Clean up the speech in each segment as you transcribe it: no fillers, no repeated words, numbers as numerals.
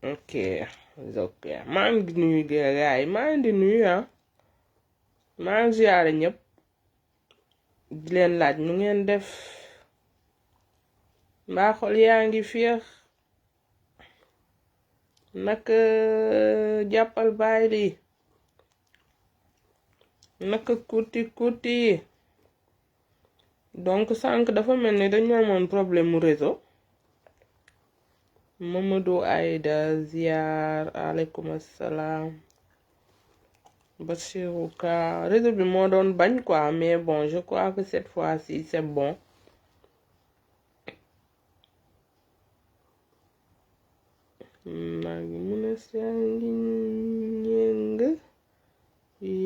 ok ok maa ngi nuyu gaay maa ngi di nuyu maa ngi ziyaare ñëpp di leen laaj nu ngeen def mbaa xol yaa ngi féex naka jàppal baay lii naka kuti yi donc sànq dafa mel ni dañu amoon problème mu réseau Mamadou Aïda ziar aleykum assalaam Bassirou Ka réseau bi moo doon bañ quoi mais bon je crois que cette fois-ci c'est bon maa ngi mun a sangi ñëng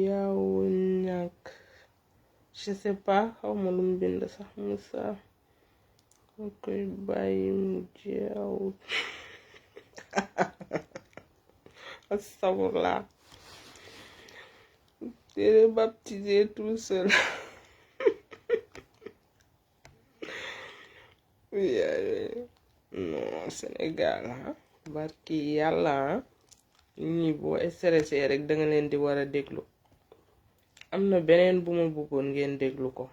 yaw ñàkk je sais pas xaw ma lu mu bind sax Moussa ma koy bàyyi mu jeew astafurlah t'es baptisé tout seul non Sénégal barki yàlla ñi boo stressé rek danga leen di war a déglu am na beneen bu ma bëggoon ngeen déglu ko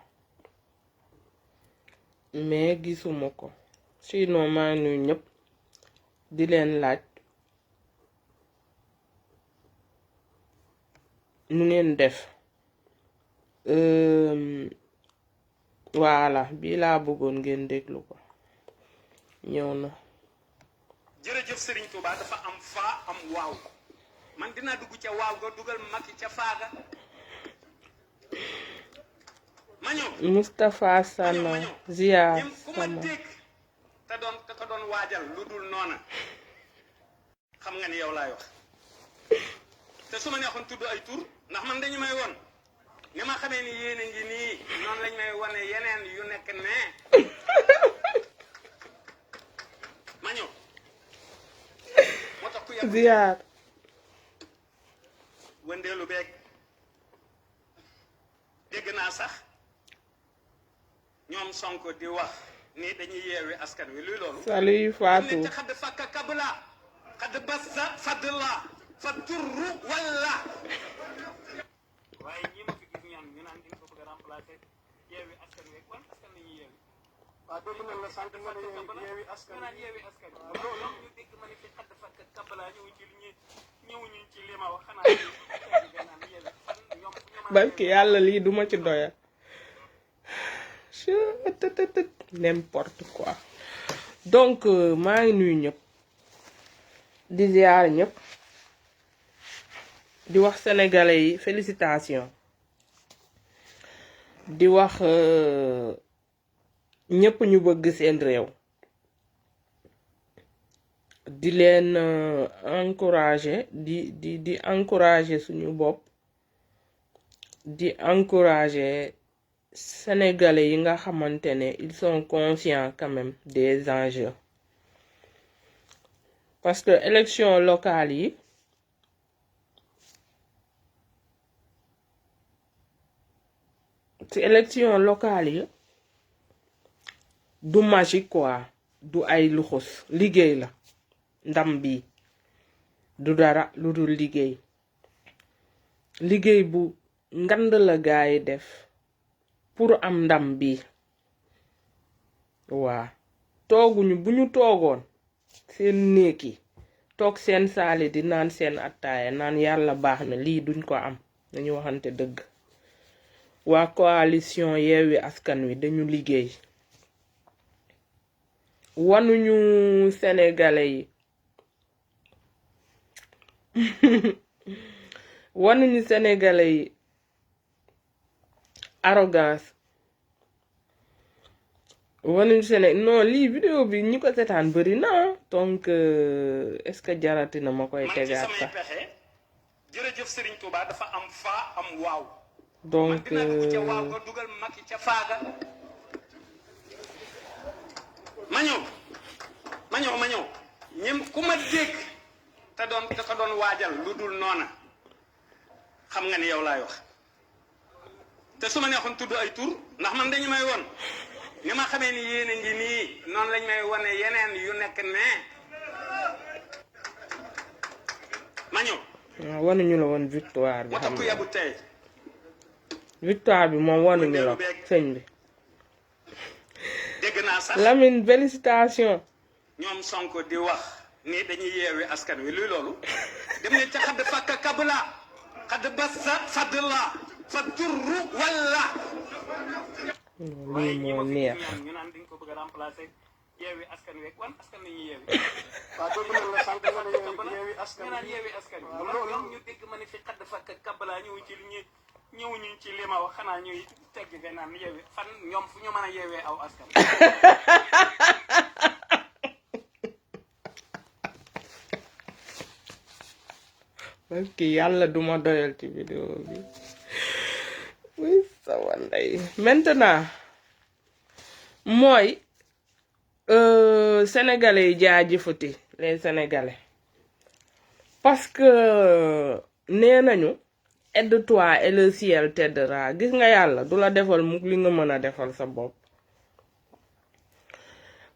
mais gisuma ko sinon maa nuy ñëpp di leen laaj nu ngeen def voilà bii laa bëggoon ngeen déglu ko ñëw na jërëjëf Serigne Touba dafa am faa am waaw man dinaa dugg ca waaw ga dugal Macky ca faaga ma ñëw Moustapha Sana ziar ñim ku ma dégg te doon waajal lu dul noona xam nga ni yow laay wax te su ma neexoon tudd ay tur ndax man dañu may woon ni ma xamee ni yéen a ngi nii noonu lañ may wane yeneen yu nekk ne ma ñëw moo tax ku yàgg ziar wëndeelu beeg dégg naa sax ñoom Sonko di wax ni dañuy yeewi askan wi luy loolu salut Fatou ne ca xadd fakka kabla xadd bassa fadla fa turru walla waaye ñi ma fi gis ñaan ñu naan di nga ko bëgg a remplacer yeewi askan wi wan askan la ñuy yeewi waaw dégg nañ la sant nga ne yeewi askan nga naan yeewi askan loolu ñu dégg ma ne fi xadd fakka kabla ñëwuñu ci li ma wax xanaa naan yeewi fan ñoom barki yàlla lii duma ci doya n'importe quoi donc maa ngi nuyu ñëpp di ziar ñëpp di wax sénégalais yi félicitations di wax ñëpp ñu bëgg seen réew di leen encourager di encourager suñu bopp di encourager sénégalais yi nga xamante ne ils sont conscients quand même des enjeux parce que élection locale yi ci élection locale yi du magique quoi du ay luxus liggéey la ndam bi du dara lu dul liggéey bu ngand la gaay def pour am ndam bi waa tooguñu bu ñu toogoon seen néeg yi toog seen saali di naan seen attaaya naan yàlla baax na lii duñ ko am dañu waxante dëgg waa coalition Yewwi Askan Wi dañu liggéey wanuñu sénégalais yi wanuñu sénégalais yi arrogance wanuñu non lii vidéo bi ñi ko seetaan bëri na donc est-ce que jarati na ma koy tegaat sax jërëjëf Serigne Touba dafa am faa am waaw donc dina dugg ca waaw nga dugal Macky ca faaga ma ñëw ñim ku ma dégg te doon waajal lu dul noona xam nga ni yow laay wax te su ma neexoon tudd ay tur ndax man dañu may woon ni ma xamee ni yéen a ngi nii noonu lañ may wane yeneen yu nekk ne wanuñu la woon victoire bi moo tax xam ku nga yebu tey victoire bi moom wanuñu la ko sëñ bi dégg naa sax Lamine félicitation ñoom Sonko di wax ni dañuy yeewi askan wi luy loolu dem ne ca xadd fakka kabla xadd ba sa fadla fa turru walla lii moo neex ñu naan dañ ko bëgg a remplacer yeewi askan wi wan askan la ñuy yeewi waaw dégg na la sànq nga ne yeewi askan wi yeewi askan wi loolu ñu dégg ma ne fi xadd fakka kabla ñëw ci li ñu ñëwuñu ci li ma wax xanaa ñuy tegg fe naan yeewi fan ñoom fu ñu mën a yeewee aw askan parce que yàlla duma doyal ci vidéo bi oui sama ndey maintenant mooy sénégalais yi jaajëfati les sénégalais parce que nee nañu aide-toi et le ciel t'aidera gis nga yàlla du la defal mukk li nga mën a defal sa bopp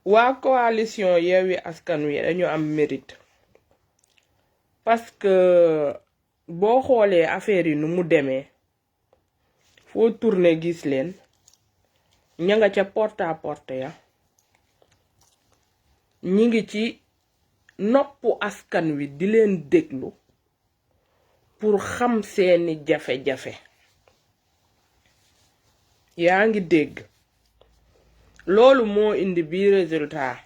waa coalition Yewwi Askan Wi dañu am mérite parce que boo xoolee affaire yi nu mu demee foo tourner gis leen ña nga ca porte à porte ya ñi ngi ci noppu askan wi di leen déglu pour xam seeni jafe-jafe yaa ngi dégg loolu moo indi bii résultat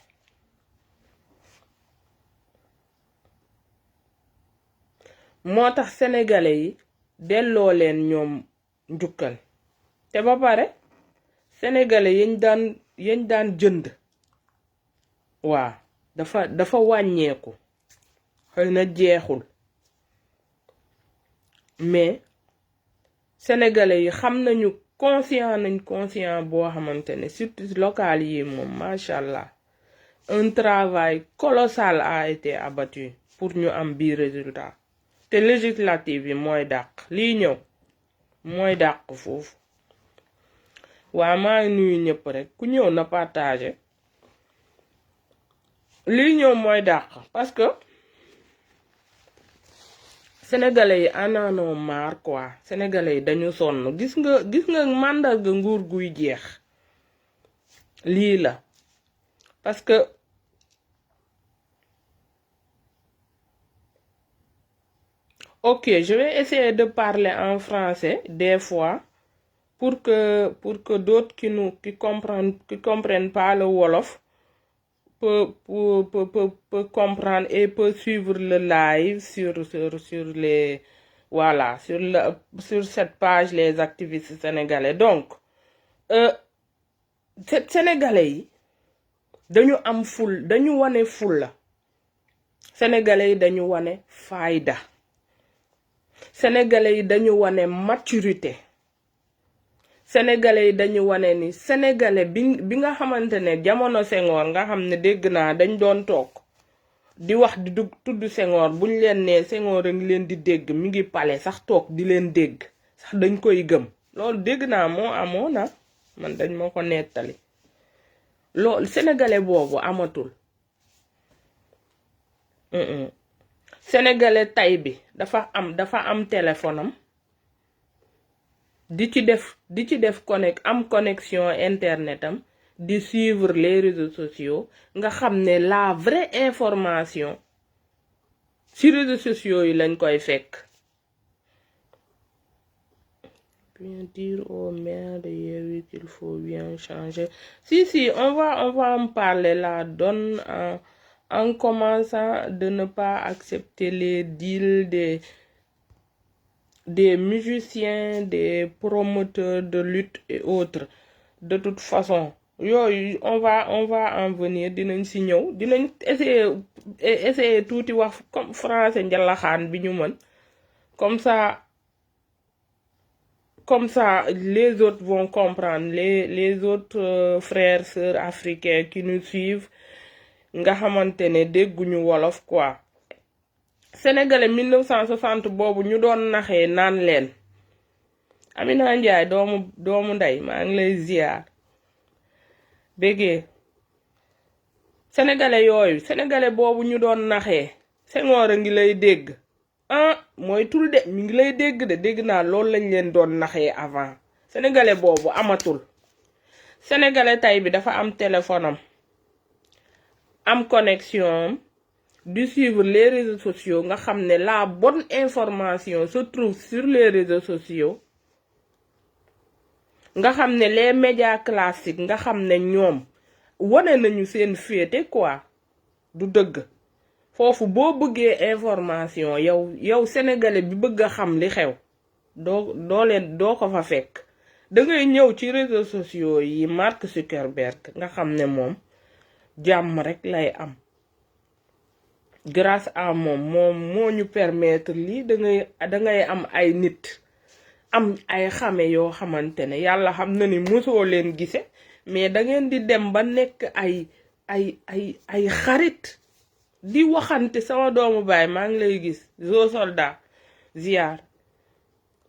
moo tax sénégalais yi delloo leen ñoom njukkal te ba pare sénégalais yañ daan jënd waa dafa wàññeeku xëy na jeexul mais sénégalais yi xam nañu conscient boo xamante ne surtout local yi moom macha allah un travail colossal a été abattu pour ñu am bii résultat te législative yi mooy dàq lii ñëw mooy dàq foofu waa maa ngi nuyu ñëpp rek ku ñëw na partager lii ñëw mooy dàq parce que sénégalais yi en ont marre quoi sénégalais yi dañu sonn gis nga màndarga nguur guy jeex lii la parce que ok je vais essayer de parler en français des fois pour que d'autres qui comprennent pas le wolof peut comprendre et peut suivre le live sur les voilà sur cette page les activistes sénégalais donc sénégalais yi dañu am dañu wane fulla sénégalais yi dañu wane fayda sénégalais yi dañu wane maturité sénégalais yi dañu wane ni sénégalais bi nga xamante ne jamono Senghor nga xam ne dégg naa dañ doon toog di wax di tudd Senghor buñ leen nee Senghor a ngi leen di dégg mi ngi pale sax toog di leen dégg sax dañ koy gëm loolu dégg naa moo amoon na man dañ ma ko nettali loolu sénégalais boobu amatul sénégalais tay bi dafa am téléphone am di ci def connexion internet am di suivre les réseaux sociaux nga xam ne la vraie information ci réseaux sociaux yi lañ koy fekk. Bien dire au maire de Yewwi qu'il faut bien changer. Si, on va en parler là, donne en commençant de ne pas accepter les deals des musiciens, des promoteurs de lutte et autres. De toute façon, on va en venir, dinañ ci ñëw, dinañ essayer tuuti wax comme français njalaxaan bi ñu mën. Comme ça, les autres vont comprendre, les autres frères, sœurs africains qui nous suivent, nga xamantene dégguñu wolof quoi. Sénégalais 1960 boobu ñu doon naxee naan leen. Amina Ndiaye doomu nday maa ngi lay ziar. Bégee. Sénégalais boobu ñu doon naxee. Senghor a ngi lay dégg. ah mooy tul de mi ngi lay dégg de dégg naa loolu lañ leen doon naxee avant sénégalais boobu amatul sénégalais tey bi dafa am téléphone am connexion di suivre les réseaux sociaux nga xam ne la bonne information se trouve sur les réseaux sociaux nga xam ne les médias classiques nga xam ne ñoom wane nañu seen féete quoi du dëgg foofu boo bëggee information yow sénégalais bi bëgg a xam li xew doo ko fa fekk da ngay ñëw ci réseaux sociaux yi Mark Zuckerberg nga xam ne moom jàmm rek lay am grâce à moom moo ñu permettre lii da ngay am ay nit am ay xame yoo xamante ne yàlla xam na ni mosoo leen gise mais da ngeen di dem ba nekk ay xarit di waxante sama doomu baay maa ngi lay gis Zo Soldat ziar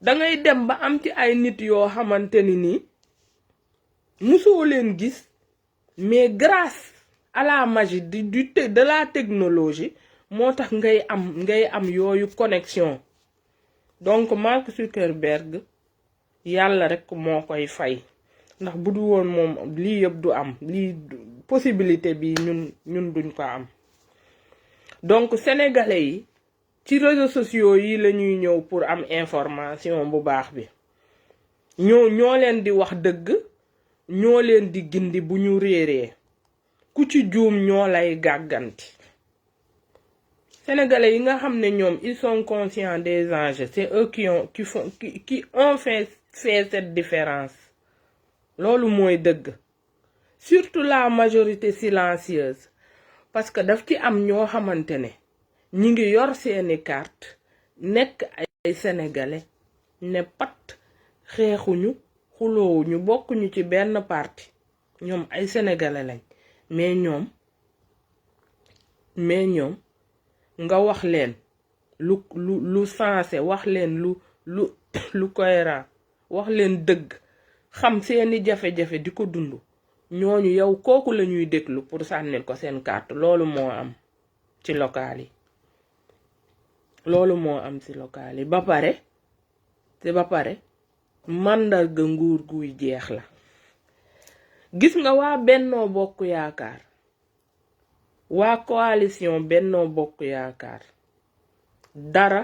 da ngay dem ba am ci ay nit yoo xamante ni nii mosoo leen gis mais grâce à la magie de la technologie moo tax ngay am yooyu connexion donc Mark Zuckerberg yàlla rek moo koy fay ndax bu du woon moom lii yëpp du am lii possibilité bi ñun duñ ko am donc sénégalais yi ci réseaux sociaux yi la ñuy ñëw pour am information bu baax bi ñoo leen di wax dëgg ñoo leen di gindi bu ñu réeree ku ci juum ñoo lay gàgganti sénégalais yi nga xam ne ñoom ils sont conscients des enjeux c'est eux qui ont fait cette différence loolu mooy dëgg surtout la majorité silencieuse parce que daf ci am ñoo xamante ne ñi ngi yor seeni carte nekk ay sénégalais ne pat xeexuñu xuloowuñu bokkuñu ci benn parti ñoom ay sénégalais lañ mais ñoom nga wax leen lu sensé wax leen lu cohérent wax leen dëgg xam seeni jafe-jafe di ko dund ñooñu yow kooku la ñuy déglu pour sànnil ko seen carte loolu moo am ci local yi ba pare màndarga nguur guy jeex la gis nga waa Bennoo Bokk Yaakaar waa coalition Bennoo Bokk Yaakaar dara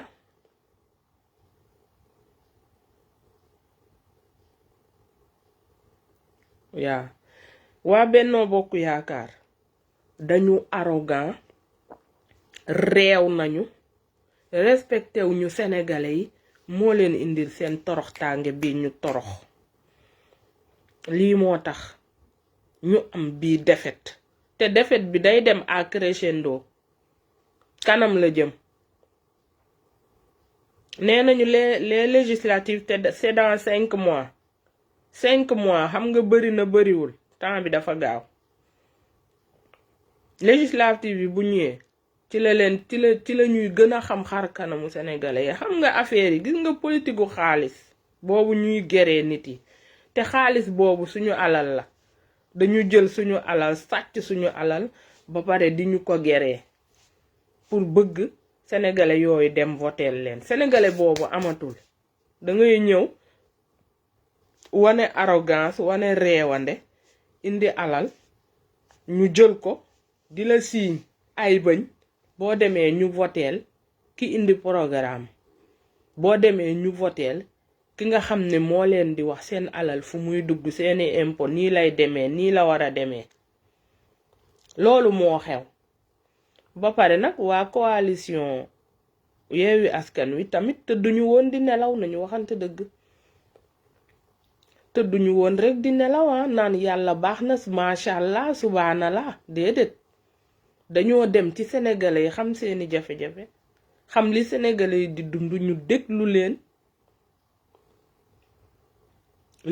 waa Bennoo Bokk Yaakaar dañu arrogant réew nañu respecté wuñu sénégalais yi moo leen indil seen torox tànge bi ñu torox lii moo tax ñu am bii défaite te défaite bi day dem à crescendo kanam la jëm nee nañu les législatives te c'est dans 5 mois 5 mois xam nga bëri na bëriwul temps bi dafa gaaw législative yi bu ñëwee ci la ñuy gën a xam xar kanamu sénégalais yi xam nga affaire yi gis nga politique gu xaalis boobu ñuy geree nit yi te xaalis boobu suñu alal la dañu jël suñu alal sàcc suñu alal ba pare di ñu ko geree pour bëgg sénégalais yooyu dem voteel leen sénégalais boobu amatul da ngay ñëw wane arrogance wane reewande indi alal ñu jël ko di la siiñ ay bëñ boo demee ñu voteel ki indi programme boo demee ñu voteel ki nga xam ne moo leen di wax seen alal fu muy dugg seeni impôt nii lay demee nii la war a demee loolu moo xew ba pare nag waa coalition Yewwi Askan Wi tamit tëdduñu woon di nelaw nañu waxante dëgg tëdduñu woon rek di nelaw naan yàlla baax na macha allah subhanallah déedéet dañoo dem ci sénégalais yi xam seeni jafe-jafe xam li sénégalais yi di dund ñu déglu leen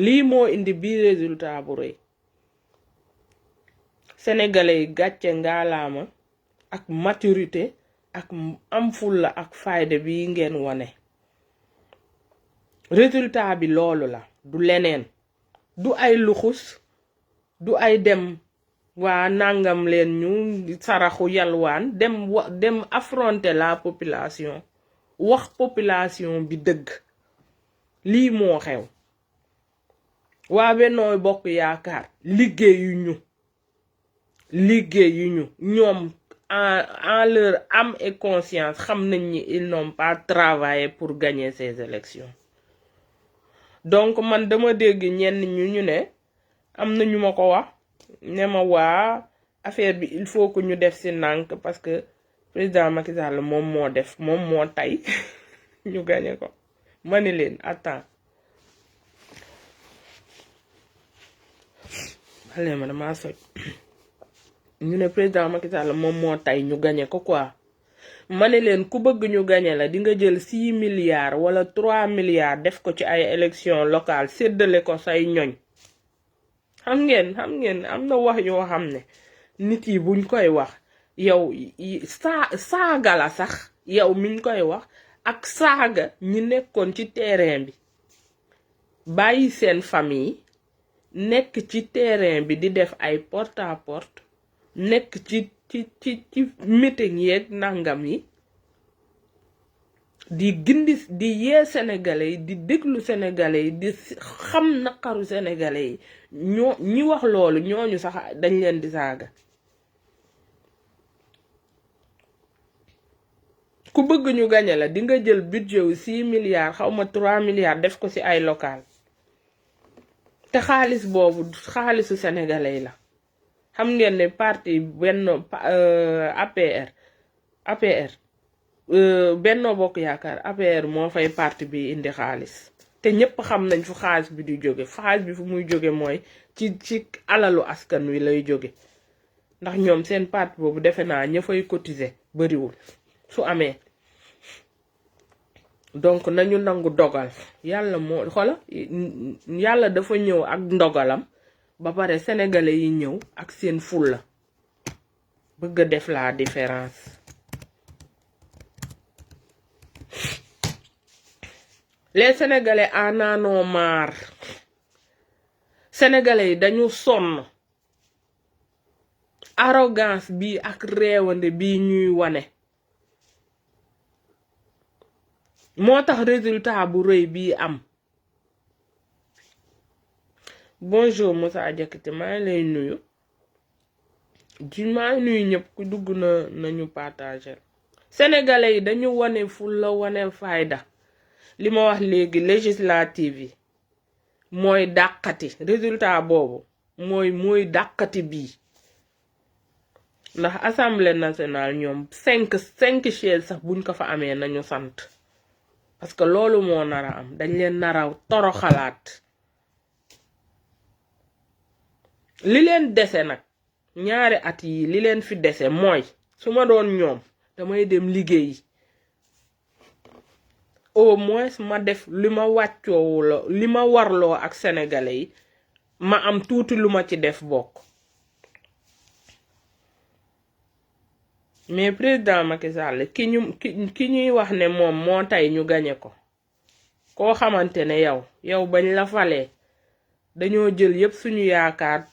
lii moo indi bii résultat bu rëy sénégalais yi gàcce ngaalaama ak maturité ak am fulla ak fayda bi ngeen wone résultat bi loolu la du leneen du ay luxus du ay dem waa nangam leen ñu saraxu yalwaan dem affronter la population wax population bi dëgg lii moo xew waa Benno Bokk Yaakaar liggéeyuñu ñoom en leur âme et conscience xam nañ ni ils n'ont pas travaillé pour gagner ces élections donc man dama dégg ñenn ñu ne am na ñu ma ko wax ne ma waa affaire bi il faut que ñu def ci nànk parce que président Macky Sall moom moo tay ñu gagné ko ma ne leen attends xale ma dama soj ñu ne président Macky Sall moom moo tay ñu gagné ko quoi ma ne leen ku bëgg ñu gagné la di nga jël 6 milliards wala 3 milliards def ko ci ay élections locales séddale ko say ñoñ xam ngeen am na wax yoo xam ne nit yi buñ koy wax yow saaga la sax yow miñ koy wax ak saaga ñi nekkoon ci terrain bi bàyyi seen famille nekk ci terrain bi di def ay porte à porte nekk ci meeting yeeg nangam yi di gindi di yee sénégalais yi di déglu sénégalais yi di xam naqaru sénégalais yi ñi wax loolu ñooñu sax dañ leen di saaga ku bëgg ñu gañe la di nga jël budget wu 6 milliards xawma 3 milliards def ko ci ay local te xaalis boobu xaalisu sénégalais la xam ngeen ne parti Benno APR Benno Bokk Yaakaar APR moo fay parti bi indi xaalis te ñépp xam nañ fu xaalis bi di jóge xaalis bi fu muy jóge mooy ci alalu askan wi lay jóge ndax ñoom seen parti boobu defe naa ña fay cotiser bariwul su amee donc nañu nangu dogal yàlla moo xola yàlla dafa ñëw ak ndogalam ba pare sénégalais yi ñëw ak seen fulla bëgg a def la différence les sénégalais en ont marre sénégalais yi dañu sonn arrogance bi ak réewande bi ñuy wane moo tax résultat bu rëy bii am. Bonjour Moussa Diakité maa ngi lay nuyu maa ngi nuyu ñëpp ku dugg nañu partager sénégalais yi dañu wane fulla wane fayda li ma wax léegi législative yi mooy dàqati résultat boobu mooy dàqati bii ndax assemblée nationale ñoom 5 chaises sax buñ ko fa amee nañu sant parce que loolu moo nara am dañ leen naraw toroxalaat li leen dese nag ñaari at yi li leen fi dese mooy su ma doon ñoom damay dem liggéeyi au moins ma def li ma wàccoowuloo li ma warloo ak sénégalais yi ma am tuuti lu ma ci def bokk mais président Macky Sall ki ñuy wax ne moom moo tay ñu gañe ko koo xamante ne yow bañ la falee dañoo jël yépp suñu yaakaar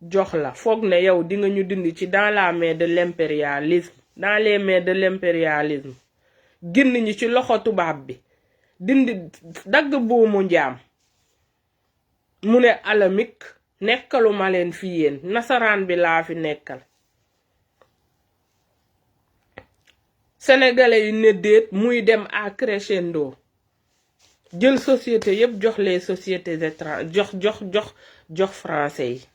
jox la foog ne yow di nga ñu dindi ci dans la main de l'impérialisme dans les mains de l'impérialisme génn ñi ci loxo tubaab bi dindi dagg buumu njaam mu ne alamik nekkalu ma leen fi yéen nasaraan bi laa fi nekkal sénégalais yi ne déet muy dem à crescendo jël société yépp jox les sociétés étrangères jox français yi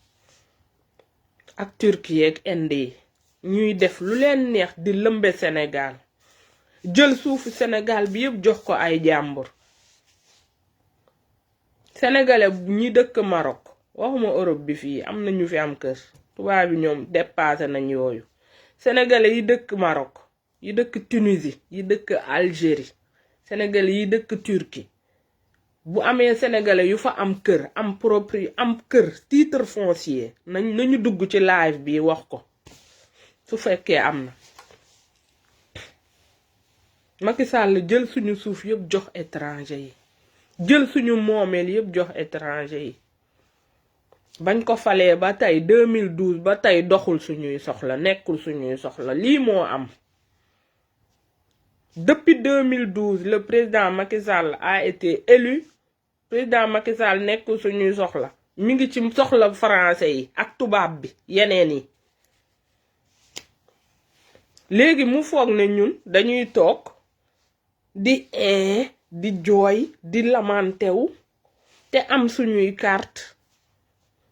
ak Turquie ak Inde yi ñuy def lu leen neex di lëmbe Sénégal jël suufu Sénégal bi yépp jox ko ay jàmbur sénégalais ñi dëkk Maroc waxuma Europe bi fii am na ñu fi am kër tubaab bi ñoom dépassé nañ yooyu sénégalais yi dëkk Maroc yi dëkk Tunisie yi dëkk Algérie sénégalais yi dëkk Turquie bu amee sénégalais yu fa am kër am kër titre foncier nañu dugg ci live bi wax ko su fekkee am na Macky Sall jël suñu suuf yépp jox étranger yi jël suñu moomeel yépp jox étranger yi bañ ko falee ba tey 2012 ba tey doxul suñuy soxla nekkul suñuy soxla lii moo am Depuis 2012 le président Macky Sall a été élu. Président Macky Sall nekk suñuy soxla mi ngi ci soxla français yi ak tubaab bi yeneen yi léegi mu foog ne ñun dañuy toog di jooy di lamantewu te am suñuy carte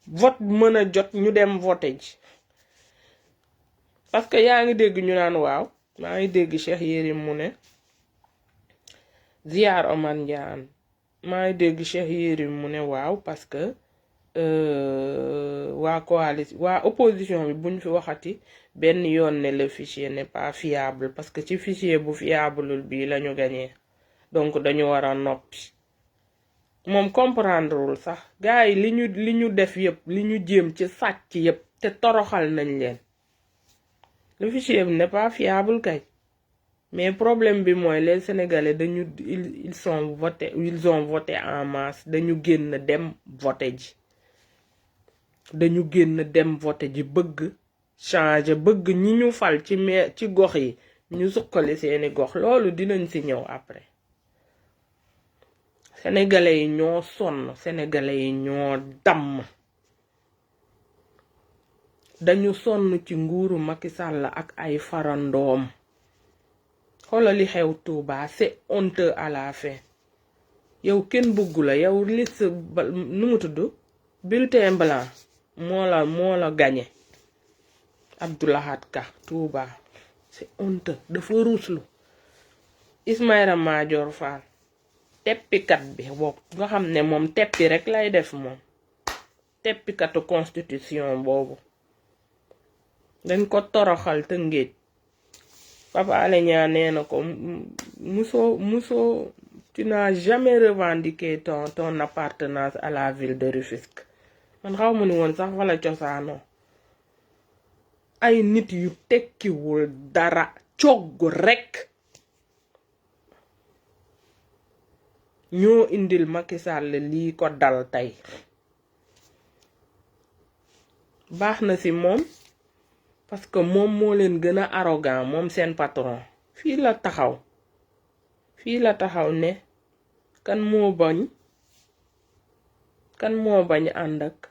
vote mën a jot ñu dem voter ji parce que yaa ngi dégg ñu naan waaw maa ngi dégg Cheikh Yérim mu ne ziar Omar Ndiane maa ngi dégg Cheikh Yérim mu ne waaw parce que waa coalition waa opposition bi buñ fi waxati benn yoon ne le fichier n'est pas fiable parce que ci fichier bu fiable bi lañu gagné donc dañu war a noppi moom comprendrewul sax gars yi li ñu def yëpp li ñu jéem ci sàcc yëpp te toroxal nañ leen le fichier bi n'est pas fiable kay mais problème bi mooy les Sénégalais ils ont voté en masse dañu génn dem voté ji bëgg changer bëgg ñi ñu fal ci gox yi ñu suqali seeni gox loolu dinañ ci ñëw après Sénégalais yi ñoo sonn Sénégalais yi ñoo damm dañu sonn ci nguuru Macky Sall ak ay farandoom xoolal li xew Touba c'est honteux à la fin yow kenn bëggu la yow liste nu mu tudd bulletin blanc moo la gagné Abdoulahat Ka Touba c'est honteux dafa ruuslu Ismaïla Madior Fall teppikat bi bokk nga xam ne moom teppi rek lay def moom teppikatu constitution boobu dañ ko toroxal te ngéej Papa Alé Niang nee na ko musoo tu n'as jamais revendiqué ton appartenance à la ville de Rufisque man xaw ma ni woon sax wala cosaanoo ay nit yu tekkiwul dara cogg rekk ñoo indil Macky Sall lii ko dal tey baax na ci moom parce que moom moo leen gën a arrogant moom seen patron fii la taxaw ne kan moo bañ ànd ak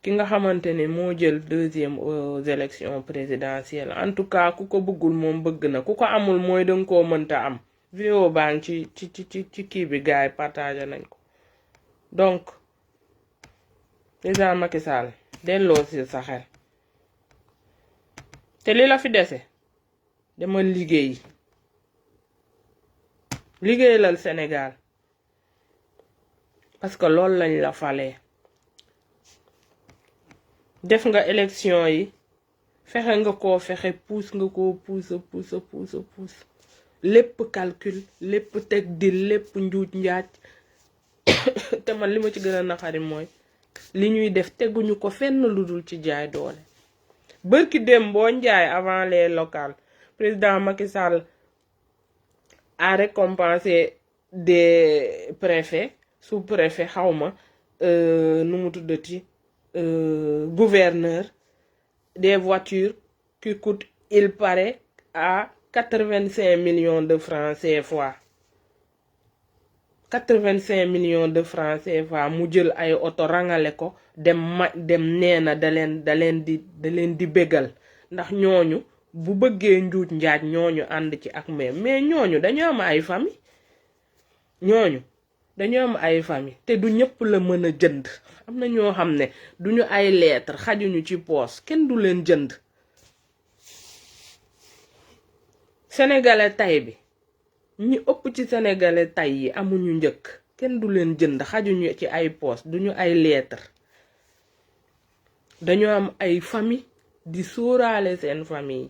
ki nga xamante ne moo jël deuxième aux élections présidentielles en tout cas ku ko bëggul moom bëgg na ku ko amul mooy danga koo mënta am vidéo baa ngi ci kii bi gars yi partagé nañ ko donc président Macky Sall delloo si sa xel te li la fi dese dama liggéeyalal Sénégal parce que loolu lañ la falee def nga élection yi fexe nga koo puus lépp calcul lépp teg di lépp njuuj njaaj te man li ma ci gën a naqari mooy li ñuy def teguñu ko fenn lu dul ci jaay doole bërki dem boo njaay avant les locales président Macky Sall a récompensé des préfets sous-préfets xawma nu mu tuddati gouverneur des voitures qui coûtent il paraît à 85 millions de francs CFA 85 millions de francs CFA mu jël ay oto rangale ko dem neena da leen di bégal ndax ñooñu bu bëggee njuuj njaaj ñooñu ànd ci ak mais ñooñu dañu am ay famille te du ñëpp la mën a jënd am na ñoo xam ne duñu ay lettre xajuñu ci poos kenn du leen jënd sénégalais tay bi ñi ëpp ci sénégalais tay yi amuñu njëkk kenn du leen jënd xajuñu ci ay poos duñu ay lettre dañoo am ay famille di sóoraale seen famille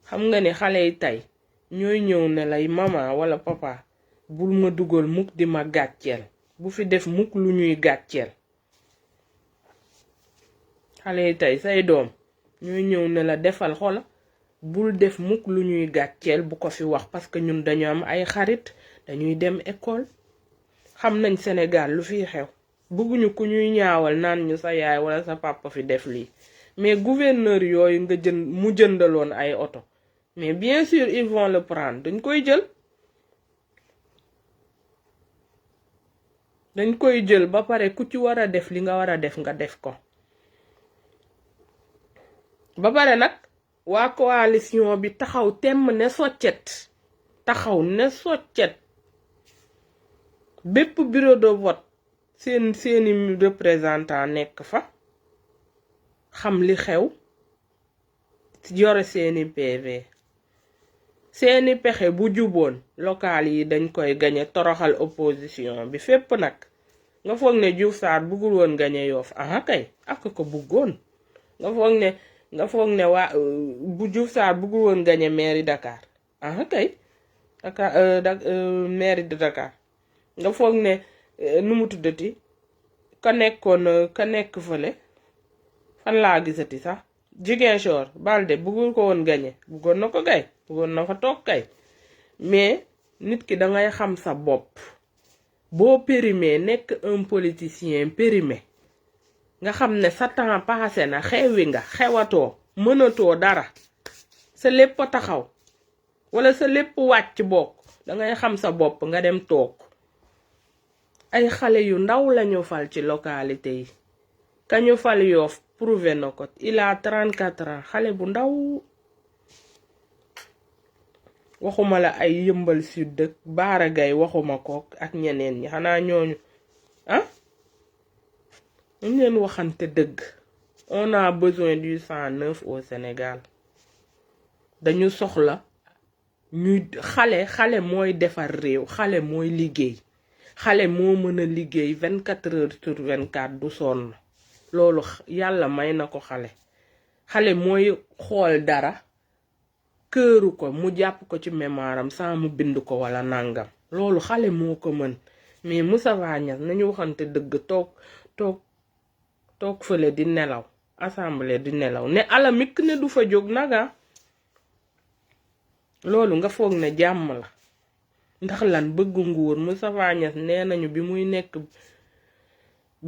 xam nga ni xale yi tey ñooy ñëw ne lay mama wala papa bul ma dugal mukk di ma gàcceel bu fi def mukk lu ñuy gàcceel xale yi tey say doom ñooy ñëw ne la defal xola bul def mukk lu ñuy gàcceel bu ko fi wax parce que ñun dañu am ay xarit dañuy dem école xam nañ Sénégal lu fiy xew bëgguñu ku ñuy ñaawal naan ñu sa yaay wala sa papa fi def lii mais gouverneur yooyu nga mu jëndaloon ay oto mais bien sûr ils vont le prendre dañ koy jël ba pare ku ci war a def li nga war a def nga def ko ba pare nag waa coalition bi taxaw temm ne soccet bépp bureau de vote seeni représentant nekk fa xam li xew yore seeni PV seeni pexe bu juboon local yi dañ koy gañe toroxal opposition bi fépp nag nga foog ne Diouf Sarr bëggul woon gañe Yoff aha kay ak ko bëggoon nga foog ne waa bu Diouf Sarr bëggul woon gañe mairie Dakar aha kay mairie de Dakar nga foog ne nu mu tuddati ka nekk fële fan laa gisati sax Ziguinchor Balde bëggul ko woon gañe bëggoon na ko kay bëggoon na fa toog kay mais nit ki dangay xam sa bopp boo périmé nekk un politicien périmé nga xam ne sa temps passé na xewi nga xewatoo mënatoo dara sa lépp a taxaw wala sa lépp wàcc bokk dangay xam sa bopp nga dem toog ay xale yu ndaw lañu fal ci localité yi kañu fal Yoff prouvé na ko il a 34 ans xale bu ndaw waxuma la ay Yëmbal Sud dëkk Baara Gaye waxuma ko ak ñeneen ñi xanaa ñooñu ñu leen waxante dëgg on a besoin du sang neuf au Sénégal dañu soxla ñuy xale mooy defar réew xale mooy liggéey xale moo mën a liggéey 24 heures sur 24 du sonn loolu yàlla may na ko xale mooy xool dara këru ko mu jàpp ko ci mémoire am sans mu bind ko wala nangam loolu xale moo ko mën mais Moustapha Niasse nañu waxante dëgg toog fële di nelaw assemblée di nelaw ne alamik ne du fa jóg naga loolu nga foog ne jàmm la ndax lan bëgg nguur Moustapha Niasse nee nañu bi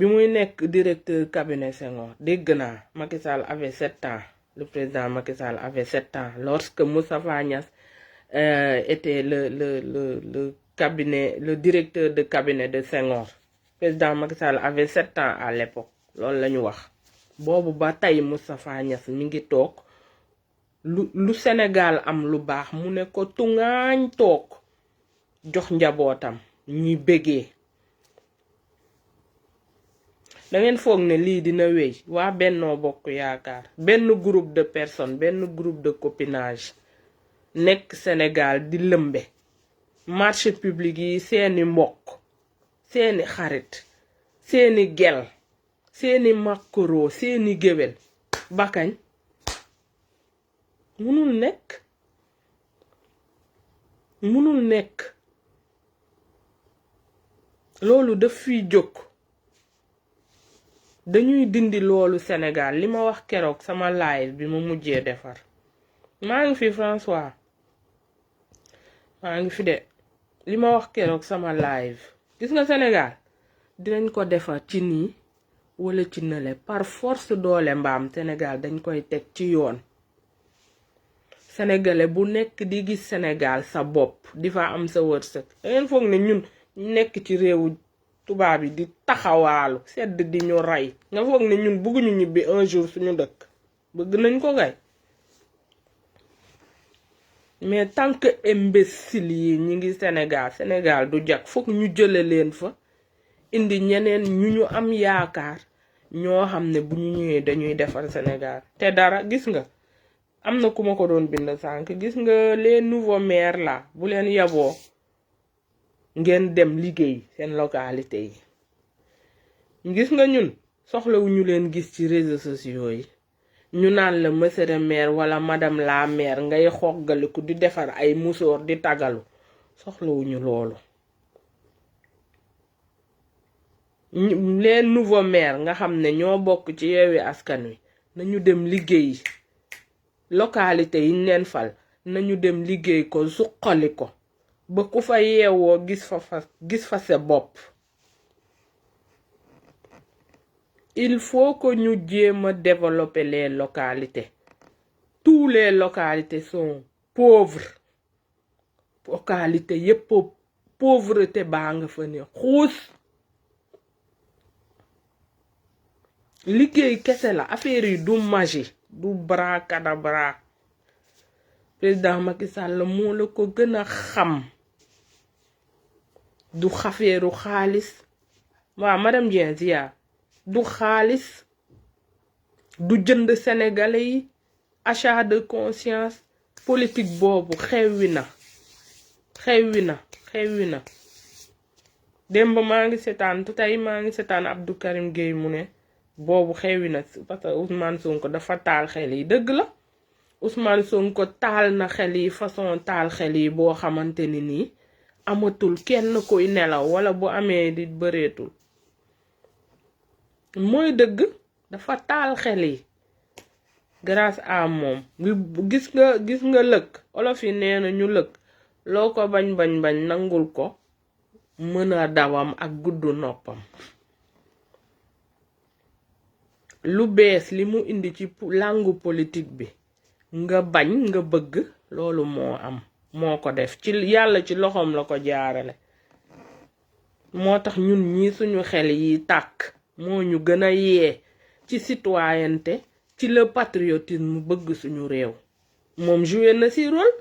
muy nekk directeur cabinet Senghor dégg naa Macky Sall avait 7 ans le président Macky Sall avait 7 ans lorsque Moustapha Niasse était le directeur de cabinet de Senghor président Macky Sall avait 7 ans à l'époque loolu lañu wax boobu ba tey Moustapha Niasse mi ngi toog lu Sénégal am lu baax mu ne ko tungaañ toog jox njabootam ñuy bégee dangeen foog ne lii dina wéy waa Bennoo Bokk Yaakaar benn groupe de personnes benn groupe de copinage nekk Sénégal di lëmbe marché public yi seeni mbokk seeni xarit seeni gel seeni makoro seeni géwél bakañ munul nekk loolu daf fiy jóg dañuy dindi loolu Sénégal li ma wax keroog sama live bi ma mujjee defar maa ngi fi François maa ngi fi de li ma wax keroog sama live gis nga Sénégal dinañ ko defar ci nii wala ci nële par force doole mbaam Sénégal dañ koy teg ci yoon sénégalais bu nekk di gis Sénégal sa bopp di fa am sa wërsëg dangeen foog ne ñun nekk ci réewu tubaab yi di taxawaalu sedd di ñu rey nga foog ne ñun bëgguñu ñibbi un jour suñu dëkk bëgg nañ ko gay mais tant que imbécile yi ñi ngi Sénégal du jag foog ñu jële leen fa indi ñeneen ñu am yaakaar ñoo xam ne bu ñu ñëwee dañuy defar Sénégal te dara gis nga am na ku ma ko doon bind sànq gis nga les nouveaux maires là bu leen yaboo ngeen dem liggéey seen localité yi gis nga ñun soxlawuñu leen gis ci réseaux sociaux yi ñu naan la monsieur le maire wala madame la maire ngay xoggaliku di defar ay musóor di tagalu soxlawuñu loolu les nouveaux maires nga xam ne ñoo bokk ci Yewwi Askan Wi nañu dem liggéey localité yi ñu leen fal nañu dem liggéey ko suqali ko ba ku fa yeewoo gis fa sa bopp il faut que ñu jéem a développer les localités toutes les localités sont pauvre localité yépp pauvreté baa nga fa ne xuus liggéey kese la affaire yi du magie du bracadabra président Macky Sall moo la ko gën a xam du xafeeru xaalis waaw madame Dieng ziar du xaalis du jënd sénégalais yi achat de conscience politique boobu xewwi na démb maa ngi seetaan tey maa ngi seetaan Abdou Karim Gueye mu ne boobu xewwi na parce que Ousmane Sonko dafa taal xel yi dëgg la Ousmane Sonko taal na xel yi façon taal xel yi boo xamante ni nii amatul kenn koy nelaw wala bu amee di bëreetul mooy dëgg dafa taal xel yi grâce à moom gis nga lëkk olof yi nee na ñu lëkk loo ko bañ nangul ko mën a dawam ak guddu noppam lu bees li mu indi ci langue politique bi nga bañ nga bëgg loolu moo ko def ci yàlla ci loxoom la ko jaarale moo tax ñun ñi suñu xel yi tàkk moo ñu gën a yee ci citoyenneté ci le patriotisme bëgg suñu réew moom joué na ci rôle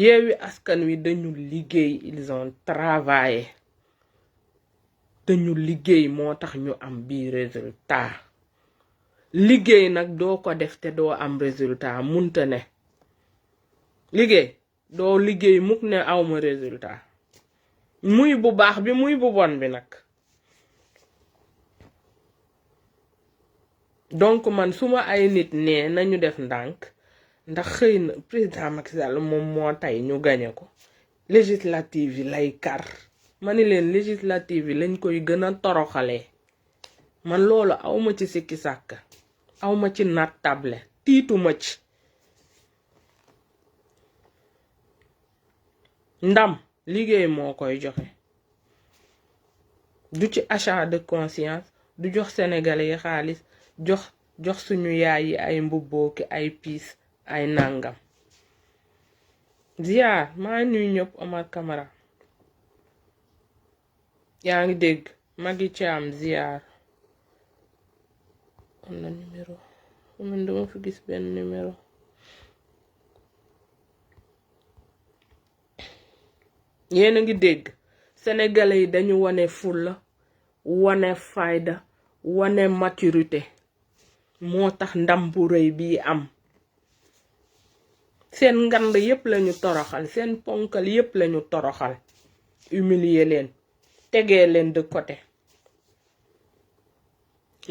Yewwi Askan Wi dañu liggéey ils ont travaillé dañu liggéey moo tax ñu am bii résultat liggéey nag doo ko def te doo am résultat munta ne liggéey doo liggéey mukk ne awma résultat muy bu baax bi muy bu bon bi nag donc man suma ay nit nee nañu def ndànk ndax xëy na président Macky Sall moom moo tey ñu gañe ko législative yi lay kar ma ni leen législative yi lañ koy gën a toroxalee man loolu awma ci sikki sàkk awma ci nattable tiituma ci ndam liggéey moo koy joxe du ci achat de conscience du jox sénégalais yi xaalis jox suñu yaay yi ay mbubbooki ay piis ay nangam ziar maa nuy ñëpp Omar Camara yaa ngi dégg Magui Thiam ziar am na numéro man dama fi gis benn numéro yéen a ngi dégg sénégalais yi dañu wane fulla wane fayda wane maturité moo tax ndam bu rëy bii am seen ngand yépp lañu toroxal seen ponkal yépp lañu toroxal humilier leen tegee leen de côté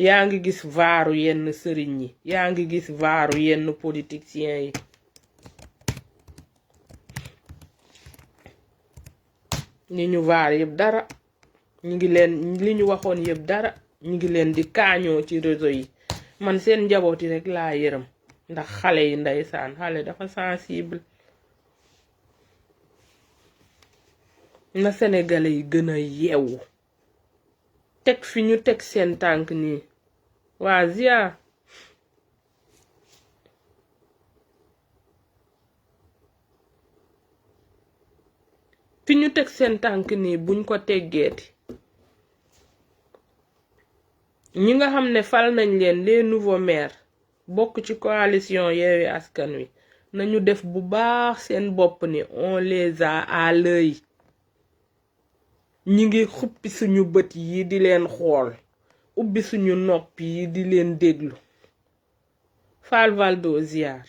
yaa ngi gis vaaru yenn sëriñ yi yaa ngi gis vaaru yenn politiciens yi ñi ñu vaar yépp dara ñu ngi leen li ñu waxoon yépp dara ñu ngi leen di kaañoo ci réseau yi man seen njaboot yi rek laa yërëm ndax xale yi ndeysaan xale dafa sensible na sénégalais yi gën a yeewu teg fi ñu teg seen tànk nii waa ziar fi ñu teg seen tànk nii buñ ko teggeeti ñi nga xam ne fal nañ leen les nouveaux maires bokk ci coalition Yewwi Askan Wi nañu def bu baax seen bopp ni on les a à l'œil ñi ngi xuppi suñu bët yi di leen xool ubbi suñu nopp yi di leen déglu Fall Valdo ziar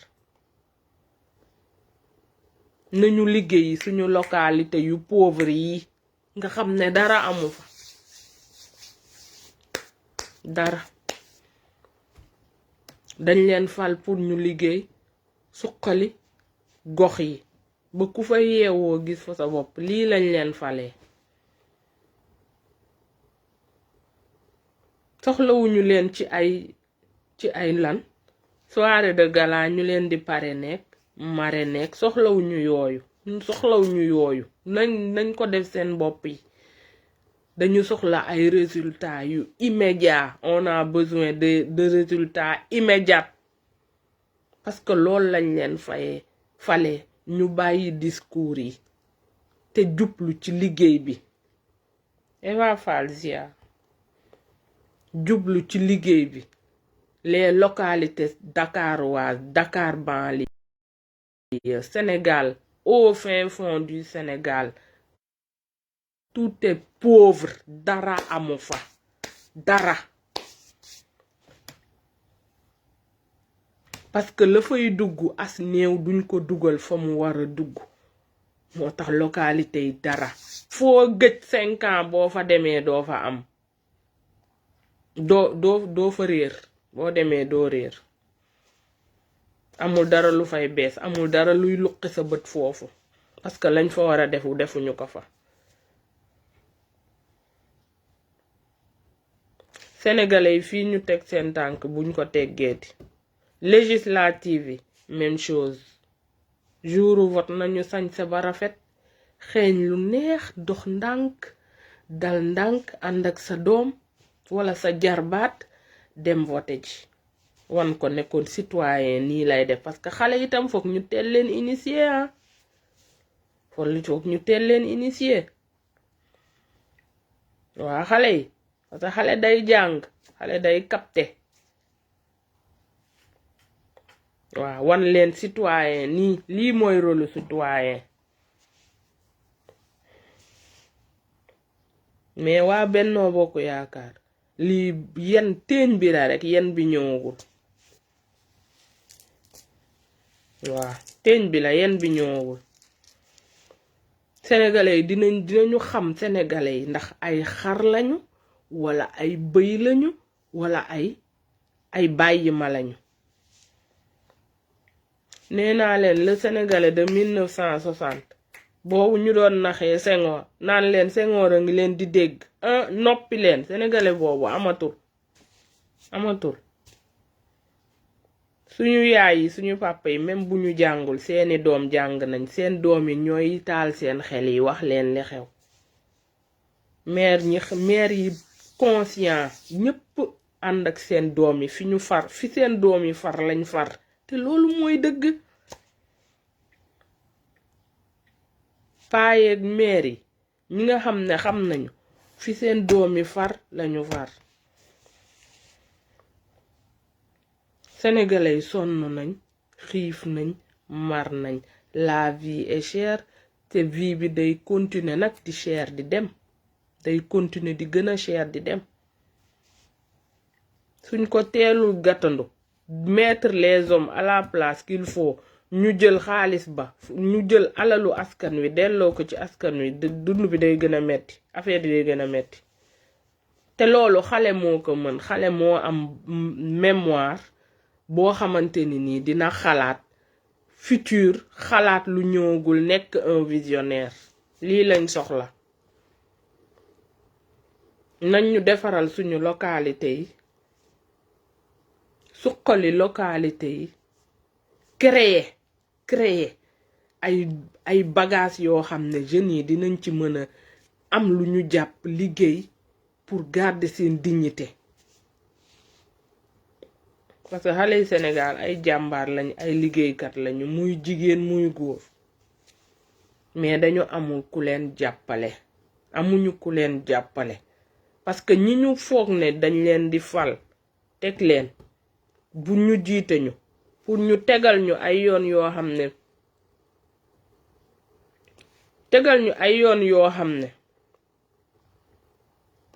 nañu liggéey suñu localité yu pauvre yi nga xam ne dara amu fa dara dañ leen fal pour ñu liggéey suqali gox yi ba ku fa yeewoo gis fa sa bopp lii lañ leen falee soxlawuñu leen ci ay lan soirée de gala ñu leen di mare nekk soxlawuñu yooyu nañ ko def seen bopp yi dañu soxla ay résultats yu immédiat on a besoin de résultats immédiats parce que loolu lañ leen fale ñu bàyyi discours yi te jublu ci liggéey bi. Eva Falzia jublu ci liggéey bi. Les localités dakaroises, Dakar banlieue, Sénégal, au fin fond du Sénégal, tout est pauvre, dara amu fa, dara. Parce que le fay dugg as néew duñ ko dugal fa mu war a dugg. Moo tax localité yi dara. Foo gëj 5 ans boo fa demee doo fa am. doo fa réer. boo demee doo réer. Amul dara lu fay bees, amul dara luy luqi sa bët foofu. Parce que lañ fa war a defuñu ko fa. Sénégalais yi fii ñu teg seen tànk buñ ko teggeeti. Législative yi même chose. Jouru vote nañu sañse ba rafet. Xeeñ lu neex dox ndànk dal ndànk ànd ak sa doom wala sa jarbaat dem vote ji. wan ko nekkoon citoyen nii lay def parce que xale itam foog ñu teel leen initier foog ñu teel leen initier waa xale yi parce que xale day jàng xale day capter waa wan leen citoyen nii lii mooy rôle citoyen mais waa Benno Bokk Yaakaar lii yen teeñ bi la rek yen bi ñëwagul waa teeñ bi la yen bi ñëwagul sénégalais yi dinañu xam sénégalais yi ndax ay xar lañu wala ay bëy lañu wala ay bàyyi ma lañu nee naa leen le sénégalais de 1960 boobu ñu doon naxee Senghor naan leen Senghor a ngi leen di dégg noppi leen sénégalais boobu amatul suñu yaay yi suñu papa yi même bu ñu jàngul seeni doom jàng nañ seen doom yi ñooy taal seen xel yi wax leen li xew maire yi conscient ñépp ànd ak seen doom yi fi seen doom yi far lañ far te loolu mooy dëgg paayeeg maire yi ñi nga xam ne xam nañu fi seen doom yi far lañu far sénégalais yi sonn nañ xiif nañ mar nañ la vie est chère te vie bi day continuer nag di cher di dem day continuer di gën a cher di dem suñ ko teelul gàttandu mettre les hommes à la place qu'il faut ñu jël xaalis ba ñu jël alalu askan wi delloo ko ci askan wi dund bi day gën a metti affaire yi day gën a metti te loolu xale moo ko mën xale moo am mémoire boo xamante ni nii dina xalaat futur xalaat lu ñëwagul nekk un visionnaire lii lañ soxla nañ ñu defaral suñu localité yi suqali localité yi créer ay bagages yoo xam ne jeunes yi dinañ ci mën a am lu ñu jàpp liggéey pour garder seen dignité parce que xale yi Sénégal ay jàmbaar lañ ay liggéeykat lañu muy jigéen muy góor mais dañu amul ku leen jàppale amuñu ku leen jàppale parce que ñi ñu foog ne dañ leen di fal teg leen bu ñu jiite ñu pour ñu tegal ñu ay yoon yoo xam ne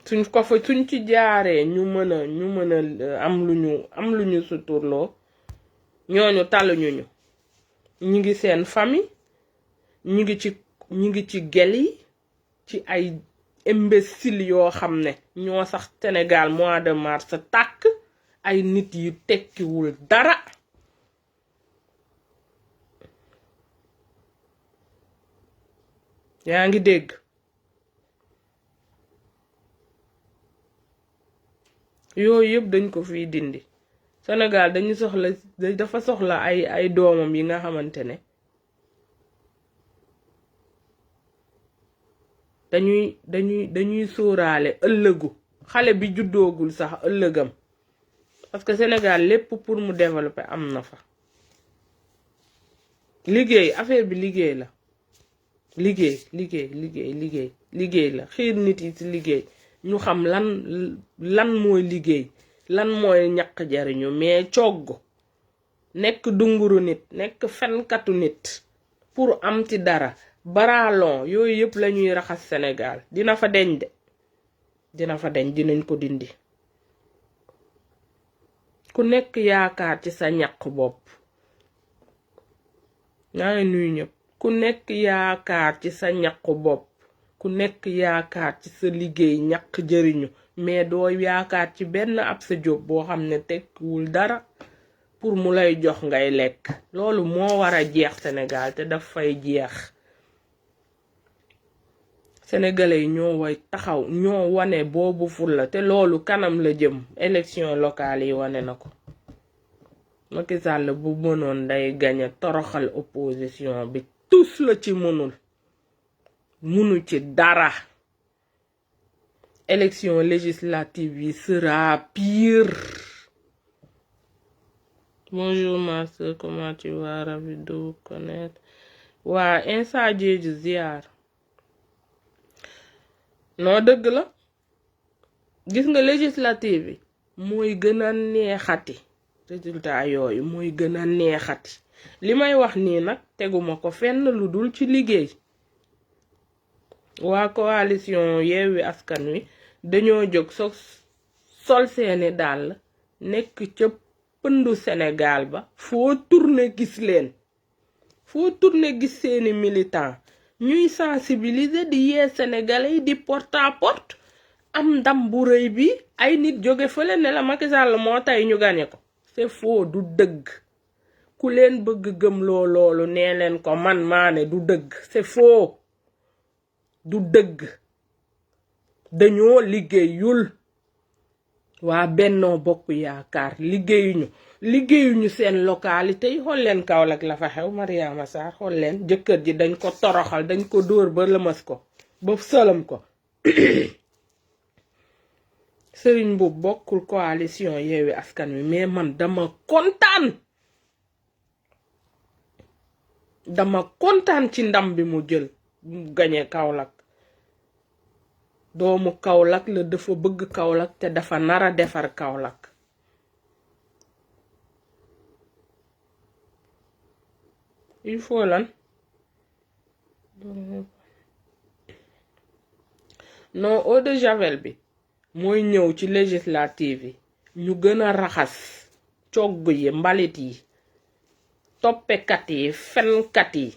suñ ci jaaree ñu mën a am lu ñu suturloo ñooñu taluñu ñu ngi seen famille ñi ngi ci gel yi ci ay imbécile yoo xam ne ñoo sax Sénégal mois de mars tàkk ay nit yu tekkiwul dara yaa ngi dégg yooyu yëpp dañ ko fiy dindi Sénégal dafa soxla ay doomam yi nga xamante ne dañuy sóoraale ëllëgu xale bi juddoogul sax ëllëgam parce que Sénégal lépp pour mu développer am na fa liggéey affaire bi liggéey la liggéey la xiir nit yi ci liggéey ñu xam lan mooy liggéey lan mooy ñaq jariñu mais cogg nekk dunguru nit nekk fenkatu nit pour am ci dara baraalon yooyu yëpp lañuy raxas Sénégal dina fa deñ de dinañ ko dindi ku nekk yaakaar ci sa ñaq bopp naa ngi nuyu ñëpp ku nekk yaakaar ci sa ñaq bopp ku nekk yaakaar ci sa liggéey ñaq jëriñu mais doo yaakaar ci benn ab sa job boo xam ne tekkiwul dara pour mu lay jox ngay lekk loolu moo war a jeex Sénégal te daf fay jeex sénégalais yi ñoo way taxaw ñoo wane boobu fulla te loolu kanam la jëm élection locale yi wane na ko Macky Sall bu mënoon day gañe toroxal opposition bi tous la ci munu ci dara élection législative yi sera pire. Bonjour ma soeur, comment tu vas? Ravi de vous connaître. waa Insa Diédhiou ziar noo dëgg la gis nga législative bi mooy gën a neexati résultat yooyu mooy gën a neexati li may wax nii nag teguma ko fenn lu dul ci liggéey waa coalition Yewwi Askan Wi dañoo jóg sol seeni dàll nekk ca pëndu Sénégal ba foo tourné gis leen foo tourné gis seeni militant ñuy sensibiliser di yee sénégalais yi di porte à porte am ndam bu rëy bi ay nit jóge fële ne la Macky Sall moo tay ñu gañe ko c'est faux du dëgg ku leen bëgg gëm loolu nee leen ko man maa ne du dëgg c'est faux du dëgg dañoo liggéeyul waa Benno Bokk Yaakaar liggéeyuñu seen localité yi xool leen Kaolack la fa xew Mariama Sarr xool leen jëkkër ji dañ ko toroxal dañ ko dóor ba lëmas ko ba sëlam ko Serigne Mboup bokkul coalition Yewwi Askan Wi mais man dama kontaan ci ndam bi mu jël mu gañe Kaolack doomu Kaolack la dafa bëgg Kaolack te dafa nara defar Kaolack il faut lan non eau de javel bi mooy ñëw ci législative yi ñu gën a raxas cogg yi mbalit yi toppekat yi fenkat yi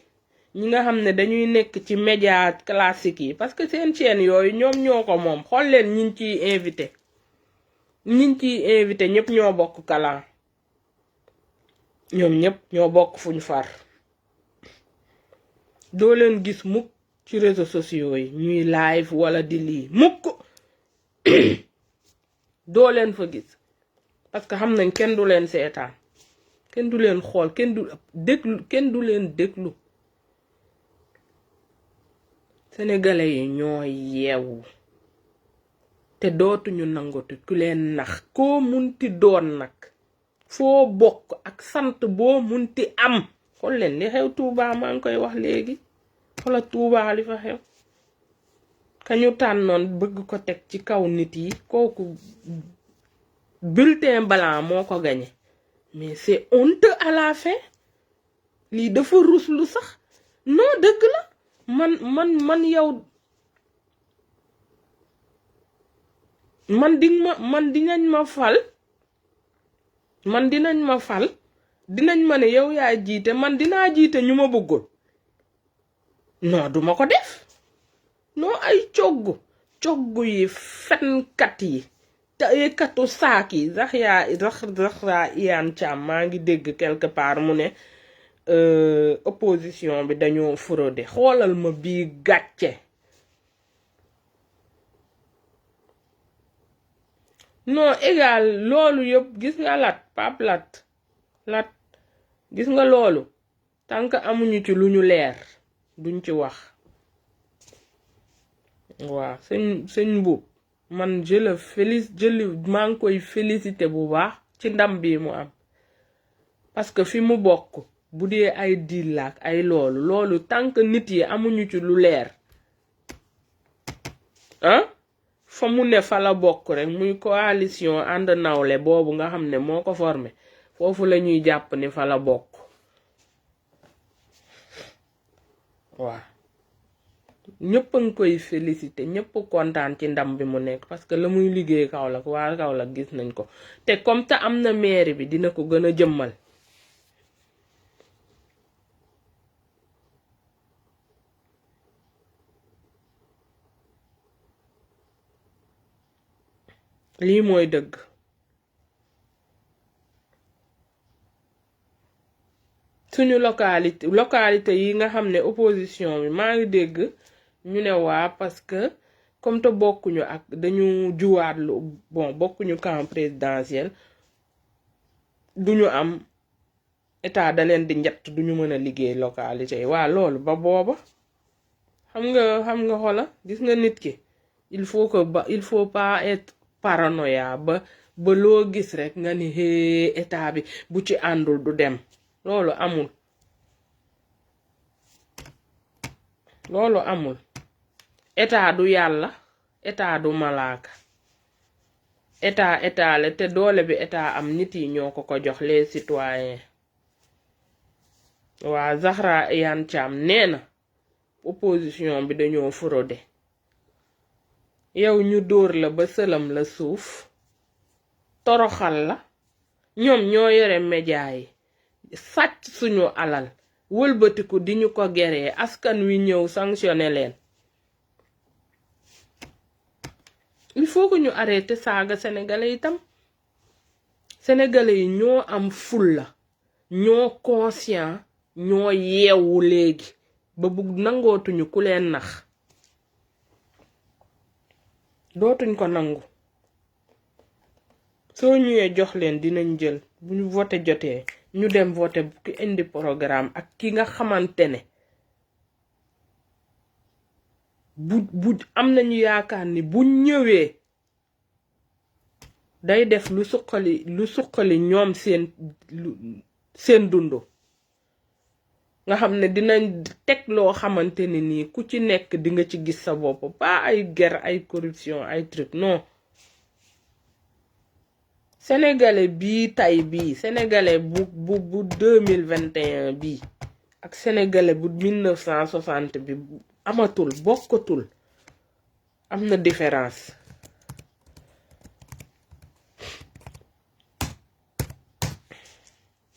ñi nga xam ne dañuy nekk ci média classique yi parce que seen chaîne yooyu ñoom ñoo ko moom xool leen ñiñ ciy invité ñëpp ñoo bokk kalan ñoom ñëpp ñoo bokk fuñ far doo leen gis mukk ci réseaux sociaux yi ñuy live wala di lii mukk doo leen fa gis parce que xam nañ kenn du leen seetaan kenn du leen xool kenn du leen déglu sénégalais yi ñoo yeewu te dootuñu nangatu ku leen nax koo munti doon nag foo bokk ak sant boo munti am xool leen li xew Touba maa ngi koy wax léegi xoola Touba li fa xew kañu tànnoon bëgg ko teg ci kaw nit yi kooku bulletin blanc moo ko gañe mais c'est honteux à la fin lii dafa ruslu sax non dëgg la man yow dinañ ma fal dinañ ma ne yow yaa jiite man dinaa jiite ñu ma bëggul non duma ko def non ay cogg yi fenkat yi te katu saak yi sax yaa Iyane Thiam maa ngi dégg quelque part mu ne opposition bi dañoo fraude xoolal ma bii gàcce non égal loolu yëpp gis nga lat gis nga loolu tant que amuñu ci lu ñu leer duñ ci wax waaw sëñ Mboup man maa ngi koy félicité bu baax ci ndam bi mu am parce que fi mu bokk bu dee ay deal la ak ay loolu tant que nit yi amuñu ci lu leer fa mu ne fa la bokk rek muy coalition ànd nawle boobu nga xam ne moo ko formé foofu la ñuy jàpp ni fa la bokk waaw ñëpp a ngi koy félicité ñëpp kontaan ci ndam bi mu nekk parce que la muy liggéey Kaolack waa Kaolack gis nañ ko te comme te am na mairie bi dina ko gën a jëmmal lii mooy dëgg suñu localité yi nga xam ne opposition bi maa ngi dégg ñu ne waa parce que comme te bokkuñu ak dañu juwaat lu bon bokkuñu camp présidentiel duñu am état da leen di njett duñu mën a liggéey localité yi waa loolu ba booba xam nga xola gis nga nit ki il faut pas être paranoïa ba loo gis rek nga ni état bi bu ci àndul du dem loolu amul état du yàlla état du malaaka état la te doole bi état am nit yi ñoo ko jox les citoyens waa Zahra Iyane Thiam nee na opposition bi dañoo fraude yow ñu dóor la ba sëlam la suuf toroxal la ñoom ñoo yore média yi sàcc suñu alal wëlbatiku di ñu ko geree askan wi ñëw sanctionné leen il faut que ñu arrêté saaga sénégalais itam sénégalais yi ñoo am fulla ñoo conscient ñoo yeewu léegi ba bugg nangootuñu ku leen nax dootuñ ko nangu soo ñëwee jox leen dinañ jël bu ñu voté jotee ñu dem voté bu ki indi programme ak ki nga xamante ne bu am nañu yaakaar ni bu ñëwee day def lu suqali ñoom seen dundu nga xam ne dinañ teg loo xamante ne nii ku ci nekk di nga ci gis sa bopp pas ay guerre ay corruption ay truc non sénégalais bii tay bii sénégalais bu 2021 bii ak sénégalais bu 1960 bi amatul bokkatul am na différence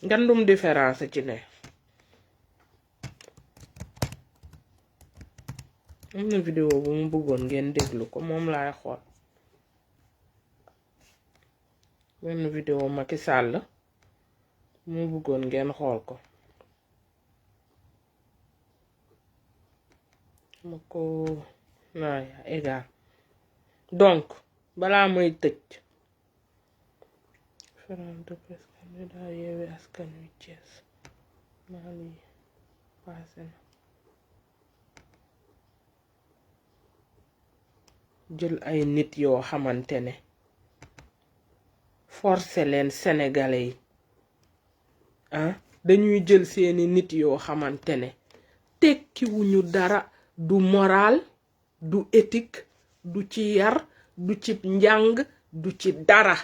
ngandum différence ci ne am na vidéo bu mu bëggoon ngeen déglu ko moom laay xool benn vidéo Macky Sall mu bëggoon ngeen xool ko ma ko naaya égal donc balaa may tëj conférence de presse candidat Yewwi Askan Wi Thiès Mali passé na jël ay nit yoo xamante ne forcé leen sénégalais yi dañuy jël seeni nit yoo xamante ne tekkiwuñu dara du moral du éthique du ci yar du ci njàng du ci dara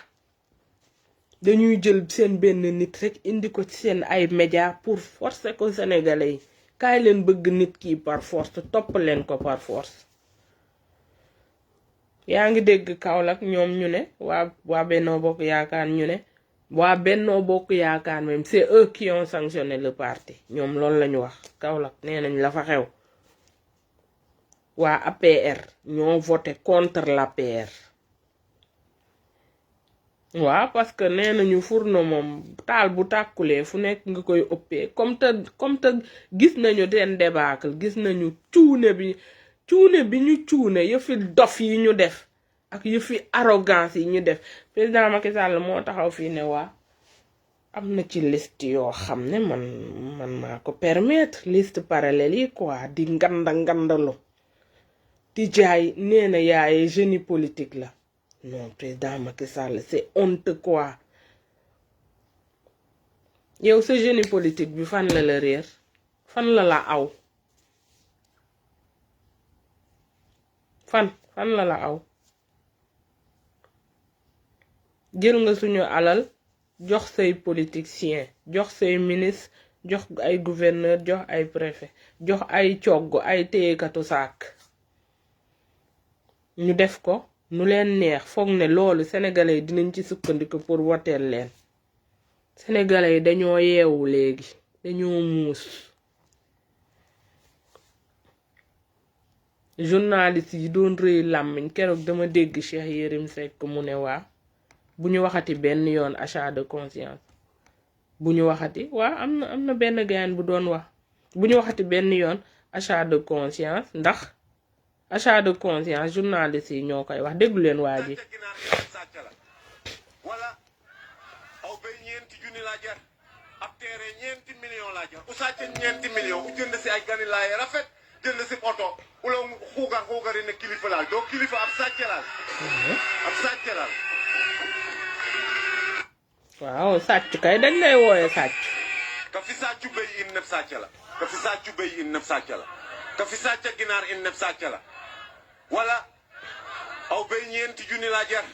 dañuy jël seen benn nit rek indi ko ci seen ay média pour forcer ko sénégalais yi kaay leen bëgg nit ki par force topp leen ko par force yaa ngi dégg Kaolack ñoom ñu ne waa Benno Bokk Yaakaar ñu ne waa Benno Bokk Yaakaar même c'est eux qui ont sanctionné le parti ñoom loolu lañu wax Kaolack nee nañ la fa xew waa APR ñoo voté contre l'APR waaw parce que nee nañu furno moom taal bu tàkkulee fu nekk nga koy ëppee comme te gis nañu den débâcle gis nañu cuune bi ñu cuune yëfi dof yi ñu def ak yëfi arrogance yi ñu def président Macky Sall moo taxaw fii ne waa am na ci liste yoo xam ne man maa ko permettre liste parallèle yi quoi di ngandalu di jaay nee na yaaye génie politique la non président Macky Sall c'est honte quoi yow sa génie politique bi fan la réer fan la aw fan la aw jël nga suñu alal jox say politicien jox say ministre jox ay gouverneur jox ay préfet jox ay cogg ay téyekatu saak ñu def ko nu leen neex foog ne loolu sénégalais yi dinañ ci sukkandiku pour woteel leen sénégalais yi dañoo yeewu léegi dañoo muus journaliste yi doon rëy làmmiñ keroog dama dégg Cheikh Yérim Seck mu ne waa bu ñu waxati benn yoon achat de conscience bu ñu waxati waa am na benn gayan bu doon wax bu ñu waxati benn yoon achat de conscience ndax achat de conscience journaliste yi ñoo koy wax déglu leen waa ji wala aw bay ñeenti junni laa jar ab teere ñeenti million laa jar u sàcce ñeenti million u jënd si ay ganilaay rafet jënd si oto wala xuugari ne kilifa laal doo kilifa ab sàcce laal waaw sàcc kay dañ lay wooye sàcc ka fi sàccu béy in neb sàcce la ka fi sàccu béy in neb sàcce la ka fi sàcca ginaar in neb sàcce la wala aw béy ñeenti junni laa jar